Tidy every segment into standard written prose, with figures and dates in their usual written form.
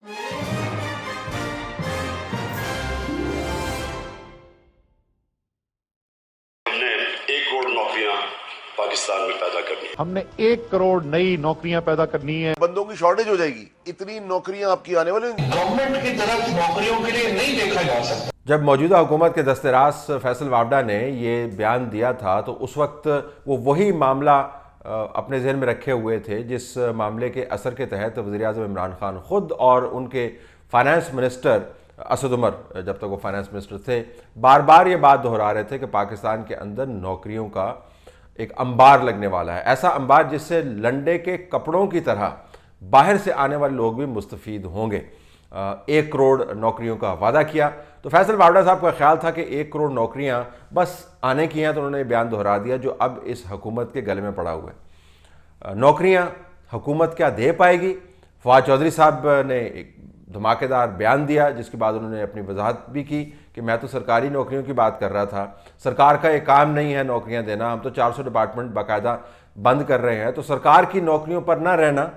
हमने 1 करोड़ नौकरियां पाकिस्तान में पैदा करनी। हमने 1 करोड़ नई नौकरियां पैदा करनी है। बंदों की शॉर्टेज हो जाएगी, इतनी नौकरियां आपकी आने वाली। गवर्नमेंट की तरफ नौकरियों के लिए नहीं देखा जा सकता। जब मौजूदा हुकूमत के दस्तरास फैसल वावडा ने ये बयान दिया था तो उस वक्त वो वही मामला अपने जहन में रखे हुए थे जिस मामले के असर के तहत वज़ीर-ए-आज़म इमरान खान खुद और उनके फाइनेंस मिनिस्टर असद उमर, जब तक वो फाइनेंस मिनिस्टर थे, बार बार ये बात दोहरा रहे थे कि पाकिस्तान के अंदर नौकरियों का एक अंबार लगने वाला है, ऐसा अंबार जिससे लंडे के कपड़ों की तरह बाहर से आने वाले लोग भी मुस्तफ़ीद होंगे। 1 करोड़ नौकरियों का वादा किया। तो फैसल वावडा साहब का ख्याल था कि 1 करोड़ नौकरियां बस आने की हैं, तो उन्होंने बयान दोहरा दिया जो अब इस हुकूमत के गले में पड़ा हुआ है। नौकरियां हुकूमत क्या दे पाएगी? फवाद चौधरी साहब ने एक धमाकेदार बयान दिया जिसके बाद उन्होंने अपनी वजाहत भी की कि मैं तो सरकारी नौकरियों की बात कर रहा था, सरकार का एक काम नहीं है नौकरियां देना, हम तो 400 डिपार्टमेंट बाकायदा बंद कर रहे हैं। तो सरकार की नौकरियों पर ना रहना,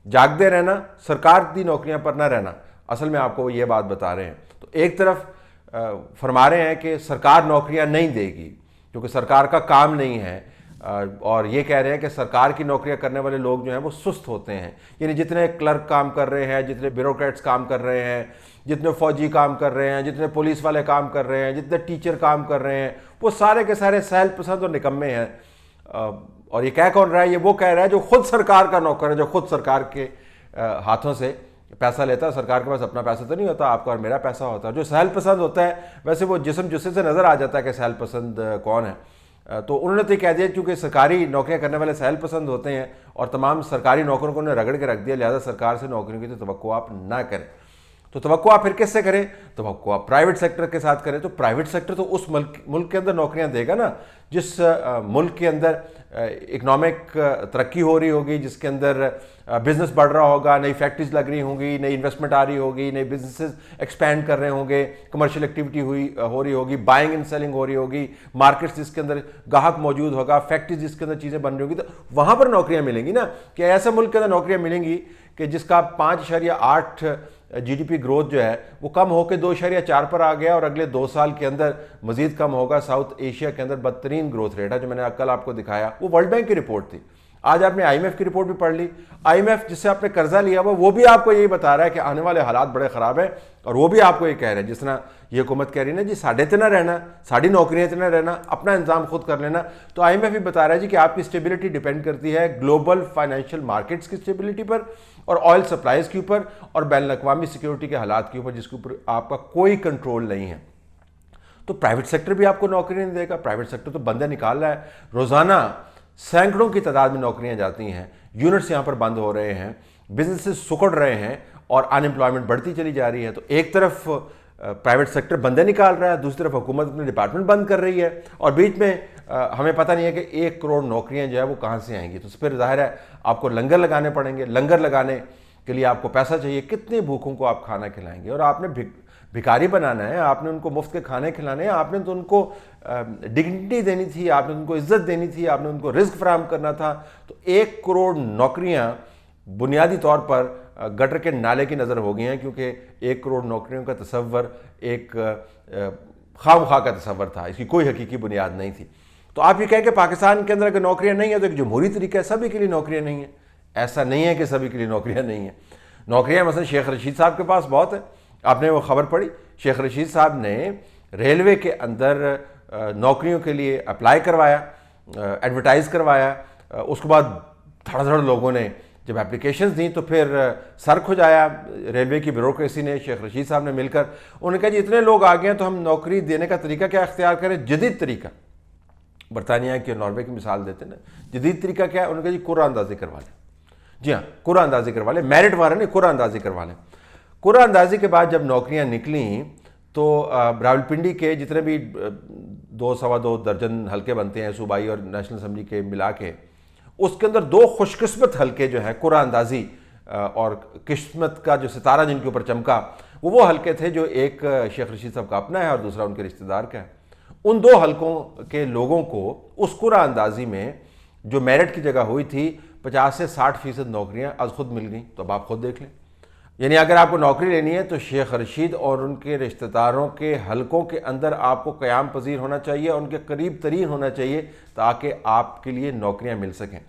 जागते रहना, सरकार की नौकरियां पर ना रहना, असल में आपको ये बात बता रहे हैं। तो एक तरफ फरमा रहे हैं कि सरकार नौकरियां नहीं देगी क्योंकि सरकार का काम नहीं है, और ये कह रहे हैं कि सरकार की नौकरियां करने वाले लोग जो हैं वो सुस्त होते हैं। यानी जितने क्लर्क काम कर रहे हैं, जितने ब्यूरोक्रेट्स काम कर रहे हैं, जितने फौजी काम कर रहे हैं, जितने पुलिस वाले काम कर रहे हैं, जितने टीचर काम कर रहे हैं, वो सारे के सारे सहल पसंद और निकम्मे हैं। और ये कह कौन रहा है? ये वो कह रहा है जो खुद सरकार का नौकर है, जो खुद सरकार के हाथों से पैसा लेता है। सरकार के पास अपना पैसा तो नहीं होता, आपका और मेरा पैसा होता है। जो सहल पसंद होता है, वैसे वो जिस्म जुस्से से नज़र आ जाता है कि सहल पसंद कौन है। तो उन्होंने तो कह दिया क्योंकि सरकारी नौकरियां करने वाले सहल पसंद होते हैं और तमाम सरकारी नौकरों को उन्होंने रगड़ के रख दिया, लिहाजा सरकार से नौकरियों की तो तवक्को आप ना करें। तो तवक्को आप फिर किससे करें? तवक्को आप प्राइवेट सेक्टर के साथ करें। तो प्राइवेट सेक्टर तो उस मुल्क के अंदर नौकरियां देगा ना जिस मुल्क के अंदर इकनॉमिक तरक्की हो रही होगी, जिसके अंदर बिजनेस बढ़ रहा होगा, नई फैक्ट्रीज लग रही होंगी, नई इन्वेस्टमेंट आ रही होगी, नए बिजनेसेस एक्सपैंड कर रहे होंगे, कमर्शियल एक्टिविटी हो रही होगी, बाइंग एंड सेलिंग हो रही होगी, मार्केट्स जिसके अंदर ग्राहक मौजूद होगा, फैक्ट्रीज जिसके अंदर चीज़ें बन रही होगी, तो वहाँ पर नौकरियाँ मिलेंगी ना। कि ऐसे मुल्क के अंदर नौकरियाँ मिलेंगी कि जिसका 5.8 GDP ग्रोथ जो है वो कम होकर 2.4 पर आ गया और अगले 2 साल के अंदर मजीद कम होगा। साउथ एशिया के अंदर बदतरीन ग्रोथ रेट है, जो मैंने कल आपको दिखाया वो वर्ल्ड बैंक की रिपोर्ट थी। आज आपने IMF की रिपोर्ट भी पढ़ ली। IMF जिससे आपने कर्जा लिया हुआ वो भी आपको यही बता रहा है कि आने वाले हालात बड़े ख़राब हैं, और वो भी आपको ये कह रहे हैं जिस तरह ये हुकूमत कह रही है ना जी साढ़े इतना रहना, साड़ी नौकरियाँ इतना रहना, अपना इंतजाम खुद कर लेना। तो IMF भी बता रहा है जी कि आपकी स्टेबिलिटी डिपेंड करती है ग्लोबल फाइनेंशियल मार्केट्स की स्टेबिलिटी पर और ऑयल सप्लाईज के ऊपर और बैनुल अक़वामी सिक्योरिटी के हालात के ऊपर, जिसके ऊपर आपका कोई कंट्रोल नहीं है। तो प्राइवेट सेक्टर भी आपको नौकरी नहीं देगा। प्राइवेट सेक्टर तो बंदे निकाल रहा है, रोज़ाना सैकड़ों की तादाद में नौकरियां जाती हैं, यूनिट्स यहाँ पर बंद हो रहे हैं, बिजनेसेस सिकुड़ रहे हैं और अनएम्प्लॉयमेंट बढ़ती चली जा रही है। तो एक तरफ प्राइवेट सेक्टर बंदे निकाल रहा है, दूसरी तरफ हुकूमत अपने डिपार्टमेंट बंद कर रही है, और बीच में हमें पता नहीं है कि 1 करोड़ नौकरियां जो है वो कहाँ से आएंगी। तो उस पर जाहिर है आपको लंगर लगाने पड़ेंगे। लंगर लगाने के लिए आपको पैसा चाहिए। कितने भूखों को आप खाना खिलाएंगे? और आपने भिखारी बनाना है, आपने उनको मुफ्त के खाने खिलाने हैं, आपने तो उनको डिग्निटी देनी थी, आपने उनको इज्जत देनी थी, आपने उनको रिस्क फराहम करना था। तो 1 करोड़ नौकरियां बुनियादी तौर पर गटर के नाले की नज़र हो गई हैं, क्योंकि 1 करोड़ नौकरियों का तसव्वुर एक खामखा का तसव्वुर था, इसकी कोई हकीकी बुनियाद नहीं थी। तो आप ये कहें कि पाकिस्तान के अंदर अगर नौकरियाँ नहीं है तो एक जमहूरी तरीका है, सभी के लिए नौकरियाँ नहीं है। ऐसा नहीं है कि सभी के लिए नौकरियाँ नहीं हैं। नौकरियाँ मसलन शेख रशीद साहब के पास बहुत है। आपने वो खबर पढ़ी? शेख रशीद साहब ने रेलवे के अंदर नौकरियों के लिए अप्लाई करवाया, एडवर्टाइज़ करवाया, उसके बाद धड़ लोगों ने जब एप्लीकेशंस दी तो फिर सर खुजाया रेलवे की ब्यूरोक्रेसी ने, शेख रशीद साहब ने मिलकर। उन्होंने कहा जी इतने लोग आ गए हैं तो हम नौकरी देने का तरीका क्या इख्तियार करें? जदीद तरीका। बरतानिया की और नॉर्वे की मिसाल देते ना, जदीद तरीका क्या है? उन्होंने कहा जी कुर्रा अंदाजी करवा लें। जी हाँ, कुर्रा अंदाजी करवा लें, मेरिट वाला नहीं, कुर्रा अंदाजी करवा लें। कुर्रा अंदाजी के बाद जब नौकरियाँ निकली तो रावलपिंडी के जितने भी 2-2.25 दर्जन हल्के बनते हैं सूबाई और नेशनल असम्बली के मिला के, उसके अंदर 2 खुशकिस्मत हल्के जो हैं कुर्रा अंदाजी और किस्मत का जो सितारा जिनके ऊपर चमका, वो हल्के थे जो एक शेख रशीद साहब का अपना है और दूसरा उनके रिश्तेदार का है। उन 2 हल्कों के लोगों को उस कुर्रा अंदाजी में जो मेरिट की जगह हुई थी 50 से 60% नौकरियां आज खुद मिल गई। तो अब आप खुद देख लें, यानी अगर आपको नौकरी लेनी है तो शेख रशीद और उनके रिश्तेदारों के हलकों के अंदर आपको क़याम पजीर होना चाहिए, उनके करीब तरीन होना चाहिए ताकि आपके लिए नौकरियां मिल सकें।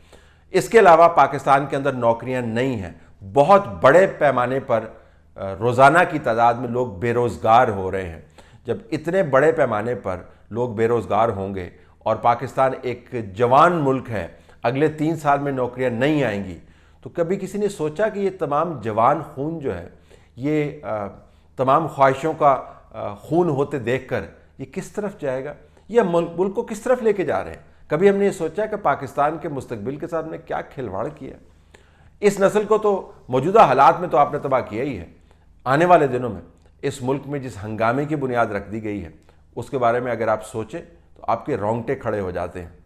इसके अलावा पाकिस्तान के अंदर नौकरियां नहीं हैं, बहुत बड़े पैमाने पर रोज़ाना की तादाद में लोग बेरोज़गार हो रहे हैं। जब इतने बड़े पैमाने पर लोग बेरोज़गार होंगे और पाकिस्तान एक जवान मुल्क है, अगले 3 साल में नौकरियां नहीं आएंगी, तो कभी किसी ने सोचा कि ये तमाम जवान खून जो है, ये तमाम ख्वाहिशों का खून होते देखकर ये किस तरफ जाएगा, या मुल्क को किस तरफ लेके जा रहे हैं? कभी हमने ये सोचा कि पाकिस्तान के मुस्तकबिल के साथ में क्या खिलवाड़ किया? इस नस्ल को तो मौजूदा हालात में तो आपने तबाह किया ही है। आने वाले दिनों में इस मुल्क में जिस हंगामे की बुनियाद रख दी गई है, उसके बारे में अगर आप सोचें तो आपके रोंगटे खड़े हो जाते हैं।